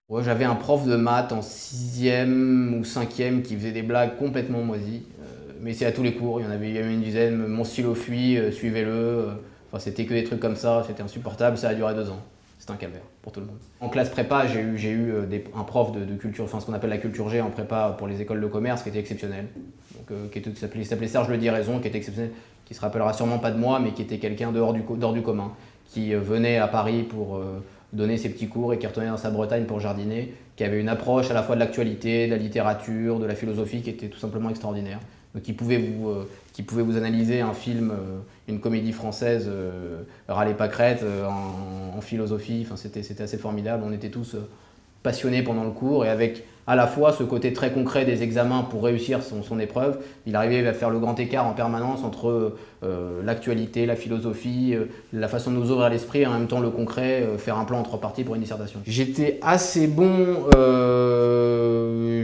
Ouais, j'avais un prof de maths en sixième ou cinquième qui faisait des blagues complètement moisies. Mais c'est à tous les cours, il y avait une dizaine. Mon stylo fuit, suivez-le. Enfin, c'était que des trucs comme ça, c'était insupportable. Ça a duré 2 ans. C'était un calvaire pour tout le monde. En classe prépa, j'ai eu un prof de culture, enfin ce qu'on appelle la culture G en prépa pour les écoles de commerce, qui était exceptionnel. Donc, qui s'appelait Serge Le Diraison, qui était exceptionnel, qui se rappellera sûrement pas de moi, mais qui était quelqu'un dehors du commun, qui venait à Paris pour donner ses petits cours et qui retournait dans sa Bretagne pour jardiner, qui avait une approche à la fois de l'actualité, de la littérature, de la philosophie qui était tout simplement extraordinaire. Donc qui pouvait vous analyser un film, une comédie française, Râle et Pâquerette, en philosophie. Enfin, c'était assez formidable. On était tous passionnés pendant le cours et avec à la fois ce côté très concret des examens pour réussir son épreuve. Il arrivait à faire le grand écart en permanence entre l'actualité, la philosophie, la façon de nous ouvrir l'esprit et en même temps le concret, faire un plan en 3 parties pour une dissertation. J'étais assez bon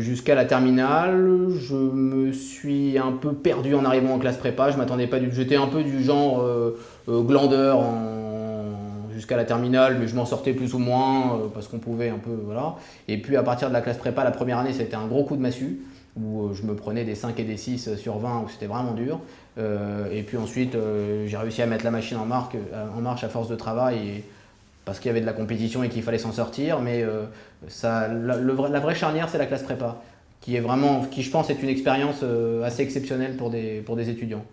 jusqu'à la terminale. Je me suis un peu perdu en arrivant en classe prépa. Je m'attendais pas J'étais un peu du genre glandeur jusqu'à la terminale, mais je m'en sortais plus ou moins parce qu'on pouvait un peu, voilà. Et puis à partir de la classe prépa, la première année, c'était un gros coup de massue où je me prenais des 5 et des 6 sur 20 où c'était vraiment dur. Et puis ensuite, j'ai réussi à mettre la machine en marche à force de travail parce qu'il y avait de la compétition et qu'il fallait s'en sortir. Mais la vraie charnière, c'est la classe prépa, qui je pense, est une expérience assez exceptionnelle pour des étudiants.